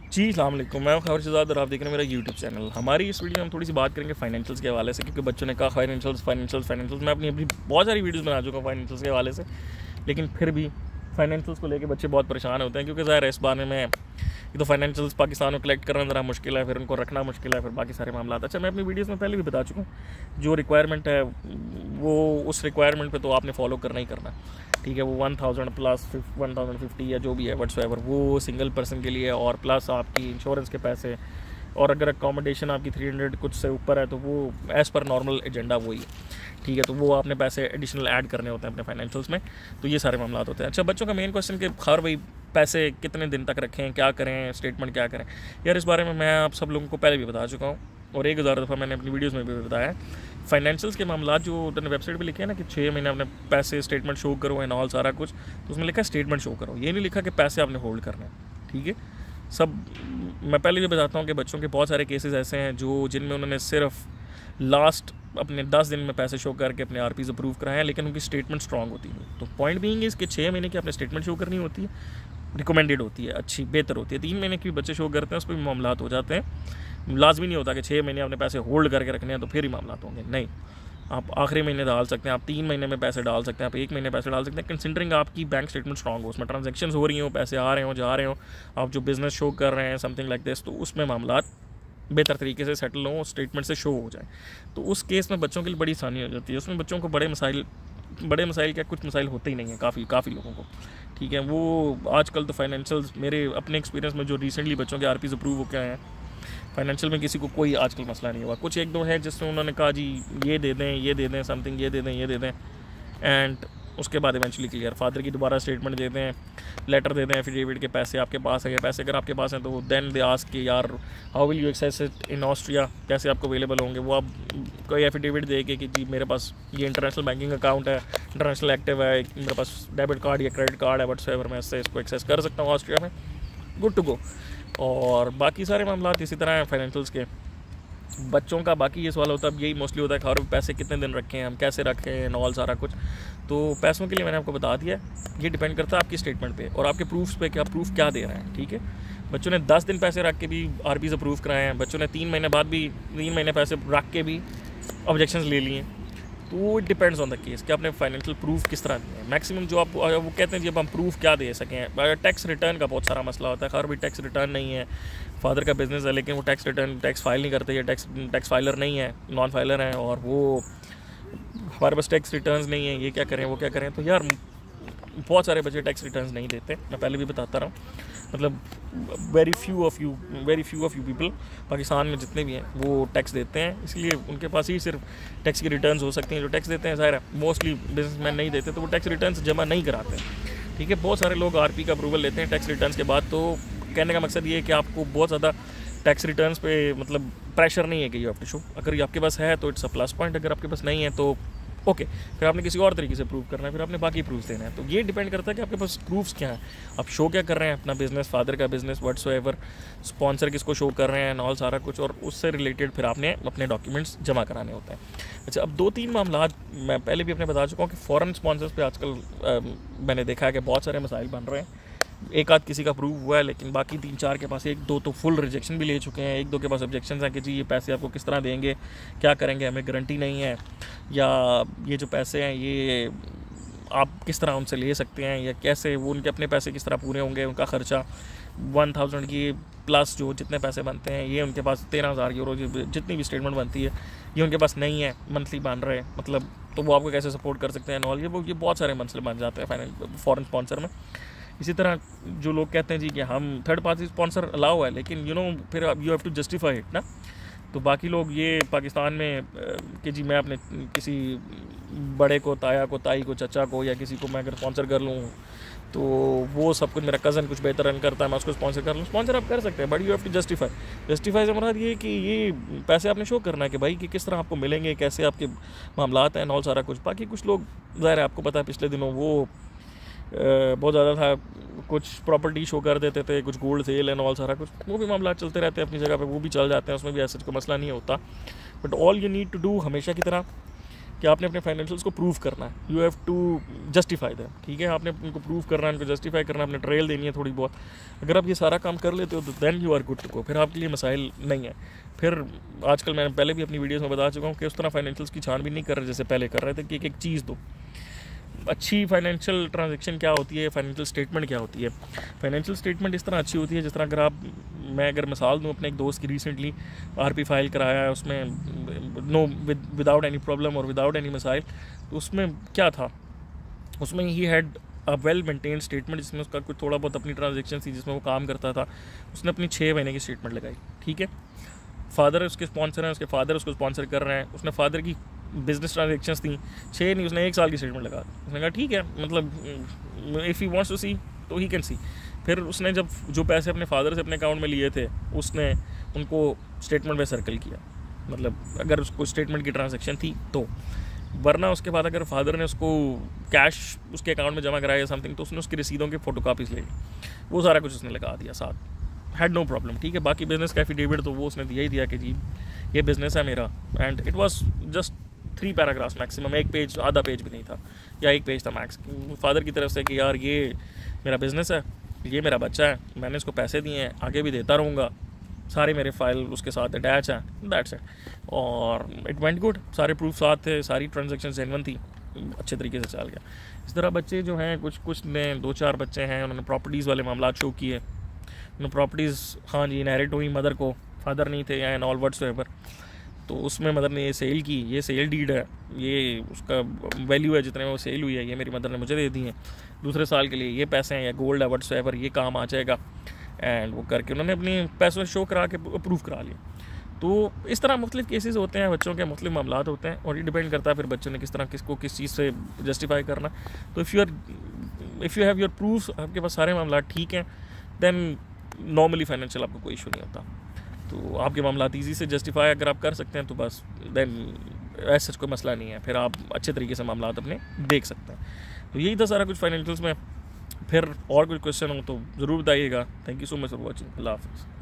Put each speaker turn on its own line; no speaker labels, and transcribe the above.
जी अस्सलाम वालेकुम, मैं खबर शहजाद और आप देख रहे हैं मेरा यूट्यूब चैनल। हमारी इस वीडियो में हम थोड़ी सी बात करेंगे फाइनेंशियल्स के हवाले से, क्योंकि बच्चों ने कहा फाइनेंशियल्स। मैं अपनी बहुत सारी वीडियोस बना चुका हूँ फाइनेंशियल्स के हवाले से, लेकिन फिर भी फाइनेंशियल्स को लेकर बच्चे बहुत परेशान होते हैं, क्योंकि ज़ाहिर है इस बारे में ये तो फाइनेंशियल्स पाकिस्तान में कलेक्ट करना ज़रा मुश्किल है, फिर उनको रखना मुश्किल है, फिर बाकी सारे मामला। अच्छा, मैं अपनी वीडियोज़ में पहले भी बता चुका हूँ, जो रिक्वायरमेंट है वो उस रिक्वायरमेंट पे तो आपने फॉलो करना ही करना, ठीक है। वो 1000 प्लस 1050 या जो भी है व्हाट्सएवर, वो सिंगल पर्सन के लिए है, और प्लस आपकी इंश्योरेंस के पैसे, और अगर अकोमोडेशन आपकी 300 कुछ से ऊपर है तो वो एज़ पर नॉर्मल एजेंडा वही, ठीक है। तो वो आपने पैसे एडिशनल ऐड करने होते हैं अपने फाइनेंशियल्स में, तो ये सारे मामला होते हैं। अच्छा, बच्चों का मेन क्वेश्चन कि खैर भाई पैसे कितने दिन तक रखें, क्या करें, स्टेटमेंट क्या करें। यार इस बारे में मैं आप सब लोगों को पहले भी बता चुका हूँ, और 1000 दफ़ा मैंने अपनी वीडियोज़ में भी बताया। फाइनेंशियल्स के मामला जो उन्होंने वेबसाइट पे लिखे हैं ना कि 6 महीने अपने पैसे स्टेटमेंट शो करो एंड ऑल सारा कुछ, तो उसमें लिखा है स्टेटमेंट शो करो, ये नहीं लिखा कि पैसे आपने होल्ड करने हैं, ठीक है। सब मैं पहले भी बताता हूँ कि बच्चों के बहुत सारे केसेस ऐसे हैं जो जिनमें उन्होंने सिर्फ लास्ट अपने 10 दिन में पैसे शो करके अपने आरपीज़ अप्रूव कराए हैं, लेकिन उनकी स्टेटमेंट स्ट्रॉन्ग होती है। तो पॉइंट बीइंग इसके 6 महीने की अपने स्टेटमेंट शो करनी होती है, रिकमेंडेड होती है, अच्छी बेहतर होती है। 3 महीने की बच्चे शो करते हैं, उस पर भी मामला हो जाते हैं। लाजमी नहीं होता कि 6 महीने अपने पैसे होल्ड करके रखने हैं तो फिर ही मामला होंगे, नहीं। आप आखिरी महीने डाल सकते हैं, आप 3 महीने में पैसे डाल सकते हैं, आप 1 महीने पैसे डाल सकते हैं, कंसिडरिंग आपकी बैंक स्टेटमेंट स्ट्रॉन्ग हो, उसमें ट्रांजेक्शन हो रही हो, पैसे आ रहे हो, जा रहे हो, आप जो बिज़नेस शो कर रहे हैं समथिंग लाइक दिस, तो उसमें मामला बेहतर तरीके से सेटल हो, स्टेटमेंट से शो हो जाए, तो उस केस में बच्चों के लिए बड़ी आसानी हो जाती है। उसमें बच्चों को बड़े मसाइल क्या, कुछ मसाइल होते ही नहीं हैं काफ़ी लोगों को, ठीक है। वो आजकल तो फाइनेंशियल्स, मेरे अपने एक्सपीरियंस में जो रिसेंटली बच्चों के आरपीज़ अप्रूव हो गए हैं, फाइनेंशियल में किसी को कोई आजकल मसला नहीं हुआ। कुछ एक दो है जिसमें उन्होंने कहा जी ये दे दें समथिंग, ये दे दें, एंड उसके बाद इवेंचुअली क्लियर। फादर की दोबारा स्टेटमेंट दे दें, लेटर दे दें, एफिडेविट के पैसे आपके पास है, पैसे अगर आपके पास हैं तो देन दे आस्क कि यार how will you access it in Austria, कैसे आपको अवेलेबल होंगे। वो आप कोई एफिडेविट दे के कि जी मेरे पास ये इंटरनेशनल बैंकिंग अकाउंट है, इंटरनेशनल एक्टिव है, मेरे पास डेबिट कार्ड या क्रेडिट कार्ड है, व्हाट्सएवर मैं इससे इसको एक्सेस कर सकता हूँ ऑस्ट्रिया में, गुड टू गो। और बाकी सारे मामला इसी तरह हैं फाइनेंशियल्स के। बच्चों का बाकी ये सवाल होता है, यही मोस्टली होता है कि और पैसे कितने दिन रखें, हम कैसे रखें, नॉल सारा कुछ। तो पैसों के लिए मैंने आपको बता दिया, ये डिपेंड करता है आपकी स्टेटमेंट पे और आपके प्रूफ्स पे कि आप प्रूफ क्या दे रहे हैं, ठीक है। बच्चों ने 10 दिन पैसे रख के भी आरपीज़ अप्रूव कराए हैं, बच्चों ने 3 महीने बाद भी 3 महीने पैसे रख के भी ऑब्जेक्शंस ले लिए। तो it depends on the case कि आपने फाइनेंशियल प्रूफ किस तरह दिए हैं। मैक्सिमम जो आप वो कहते हैं जब हम प्रूफ क्या दे सकें, टैक्स रिटर्न का बहुत सारा मसला होता है। खैर भी टैक्स रिटर्न नहीं है, फादर का बिजनेस है लेकिन वो टैक्स फाइल नहीं करते, या टैक्स फाइलर नहीं है, नॉन फाइलर हैं, और वो हमारे पास टैक्स रिटर्न्स नहीं है, ये क्या करें वो क्या करें। तो यार बहुत सारे बच्चे टैक्स रिटर्न्स नहीं देते, मैं पहले भी बताता रहा हूँ। मतलब very few of you people Pakistan में जितने भी हैं वो टैक्स देते हैं, इसलिए उनके पास ही सिर्फ टैक्स की रिटर्न्स हो सकती हैं। जो टैक्स देते हैं ज़ाहिर है मोस्टली बिजनेसमैन नहीं देते, तो वो टैक्स रिटर्न्स जमा नहीं कराते हैं, ठीक है। बहुत सारे लोग आरपी का अप्रूवल लेते हैं टैक्स रिटर्न्स के बाद। तो कहने का मकसद ये है कि आपको बहुत ज़्यादा टैक्स रिटर्न्स पे मतलब प्रेशर नहीं है कि यू हैव टू शो। अगर ये आपके पास है तो इट्स अ प्लस पॉइंट, अगर आपके पास नहीं है तो ओके, फिर आपने किसी और तरीके से प्रूव करना है, फिर आपने बाकी प्रूफ देना है। तो ये डिपेंड करता है कि आपके पास प्रूफ्स क्या हैं, आप शो क्या कर रहे हैं, अपना बिजनेस, फादर का बिजनेस, व्हाट्सएवर, स्पॉन्सर किसको शो कर रहे हैं, ऑल सारा कुछ, और उससे रिलेटेड फिर आपने अपने डॉक्यूमेंट्स जमा कराने होते हैं। अच्छा, अब 2-3 मामला मैं पहले भी अपने बता चुका हूँ कि फ़ॉरेन स्पॉन्सर्स पे आजकल मैंने देखा है कि बहुत सारे मसाइल बन रहे हैं। एक आध किसी का प्रूव हुआ है, लेकिन बाकी 3-4 के पास 1-2 तो फुल रिजेक्शन भी ले चुके हैं, 1-2 के पास ऑब्जेक्शंस हैं कि जी ये पैसे आपको किस तरह देंगे, क्या करेंगे, हमें गारंटी नहीं है, या ये जो पैसे हैं ये आप किस तरह उनसे ले सकते हैं, या कैसे वो उनके अपने पैसे किस तरह पूरे होंगे, उनका ख़र्चा 1000 की प्लस जो जितने पैसे बनते हैं ये उनके पास 13,000 यूरो जितनी भी स्टेटमेंट बनती है ये उनके पास नहीं है, मंथली बन रहे हैं, मतलब तो वो आपको कैसे सपोर्ट कर सकते हैं नॉल, ये बहुत सारे मसले बन जाते हैं फॉरेन स्पॉन्सर में। इसी तरह जो लोग कहते हैं जी कि हम थर्ड पार्टी स्पॉन्सर अलाउ है, लेकिन फिर you have to justify it ना। तो बाकी लोग ये पाकिस्तान में कि जी मैं अपने किसी बड़े को, ताया को, ताई को, चचा को या किसी को मैं अगर स्पॉन्सर कर लूँ तो वो सब कुछ, मेरा कज़न कुछ बेहतर रन करता है, मैं उसको स्पॉन्सर कर लूँ। स्पॉन्सर आप कर सकते हैं, but you have to justify से मुराद ये कि ये पैसे आपने शो करना है कि भाई कि किस तरह आपको मिलेंगे, कैसे आपके मामलात हैं, और सारा कुछ। बाकी कुछ लोग ज़ाहिर है आपको पता है पिछले दिनों वो बहुत ज़्यादा था, कुछ प्रॉपर्टी शो कर देते थे, कुछ गोल्ड सेल एंड ऑल सारा कुछ, वो भी मामला चलते रहते हैं अपनी जगह पे, वो भी चल जाते हैं, उसमें भी ऐसा कोई मसला नहीं होता। But all you need to do हमेशा की तरह कि आपने अपने फाइनेंशियल्स को प्रूव करना है, you have to justify them, ठीक है, आपने उनको प्रूव करना है, उनको जस्टिफाई करना है, अपने ट्रेल देनी है थोड़ी बहुत। अगर आप ये सारा काम कर लेते हो तो then you are good to go, फिर आपके लिए मसाइल नहीं है। फिर आजकल मैंने पहले भी अपनी वीडियोस में बता चुका हूँ कि उस तरह फाइनेंशियल्स की छानबीन नहीं कर रहे जैसे पहले कर रहे थे कि एक चीज़ दो। अच्छी फाइनेंशियल ट्रांजैक्शन क्या होती है, फाइनेंशियल स्टेटमेंट क्या होती है? फाइनेंशियल स्टेटमेंट इस तरह अच्छी होती है जिस तरह अगर मिसाल दूँ अपने एक दोस्त की, रिसेंटली आरपी फाइल कराया है उसमें विदाउट एनी प्रॉब्लम और विदाउट एनी मिसाइल। तो उसमें क्या था, उसमें he had a well maintain statement जिसमें उसका कुछ थोड़ा बहुत अपनी ट्रांजेक्शन थी जिसमें वो काम करता था। उसने अपनी 6 महीने की स्टेटमेंट लगाई, ठीक है। फादर उसके स्पॉन्सर हैं, उसके फादर उसको स्पॉन्सर कर रहे हैं, उसने फादर की बिजनेस ट्रांजेक्शन्स थी 6 नहीं, उसने 1 साल की स्टेटमेंट लगा दी। उसने कहा ठीक है, मतलब इफ़ ही वांट्स टू सी तो ही कैन सी। फिर उसने जब जो पैसे अपने फादर से अपने अकाउंट में लिए थे उसने उनको स्टेटमेंट में सर्कल किया, मतलब अगर उसको स्टेटमेंट की ट्रांजेक्शन थी तो। वरना उसके बाद अगर फादर ने उसको कैश उसके अकाउंट में जमा कराया समथिंग तो उसने उसकी रसीदों के फ़ोटोकॉपीज़ ले ली, वो सारा कुछ उसने लगा दिया साथ, हैड नो प्रॉब्लम, ठीक है। बाकी बिजनेस का एफिडेविट तो वो उसने दिया ही दिया कि जी ये बिज़नेस है मेरा, and it was just 3 paragraphs maximum, 1 page, आधा पेज भी नहीं था, या 1 पेज था मैक्स, फादर की तरफ से कि यार ये मेरा बिज़नेस है, ये मेरा बच्चा है, मैंने इसको पैसे दिए हैं, आगे भी देता रहूँगा, सारे मेरे फाइल उसके साथ अटैच हैं, दैट्स इट। और इट वेंट गुड, सारे प्रूफ साथ थे, सारी ट्रांजेक्शन जेन्युइन थी, अच्छे तरीके से चल गया। इस तरह बच्चे जो हैं कुछ ने 2-4 बच्चे हैं, उन्होंने प्रॉपर्टीज़ वाले मामला शो किए, उन्होंने प्रॉपर्टीज़ हाँ जी इनहेरिट हुई मदर को, फादर नहीं थे या इन ऑल व्हाट्सएवर, तो उसमें मदर ने ये सेल की, ये सेल डीड है, ये उसका वैल्यू है जितने में वो सेल हुई है, ये मेरी मदर ने मुझे दे दी है, दूसरे साल के लिए ये पैसे हैं या गोल्ड है व्हाट्सएवर, ये काम आ जाएगा। एंड वो करके उन्होंने अपनी पैसों शो करा के अप्रूव करा लिया। तो इस तरह मुख्तलिफ केसेस होते हैं, बच्चों के मुख्तलिफ मामला होते हैं, और ये डिपेंड करता है फिर बच्चों ने किस तरह किसको किस चीज़ से जस्टिफाई करना। तो if you have your proofs, आपके पास सारे मामला ठीक हैं, देन नॉर्मली फाइनेंशियल आपको कोई इशू नहीं होता। तो आपके मामला ईजी से जस्टिफाई अगर आप कर सकते हैं तो बस देन ऐसा कोई मसला नहीं है, फिर आप अच्छे तरीके से मामला अपने देख सकते हैं। तो यही था सारा कुछ फाइनेंशियल्स में। फिर और कुछ क्वेश्चन हो तो ज़रूर बताइएगा। Thank you so much for watching. अल्लाह हाफ़िज़।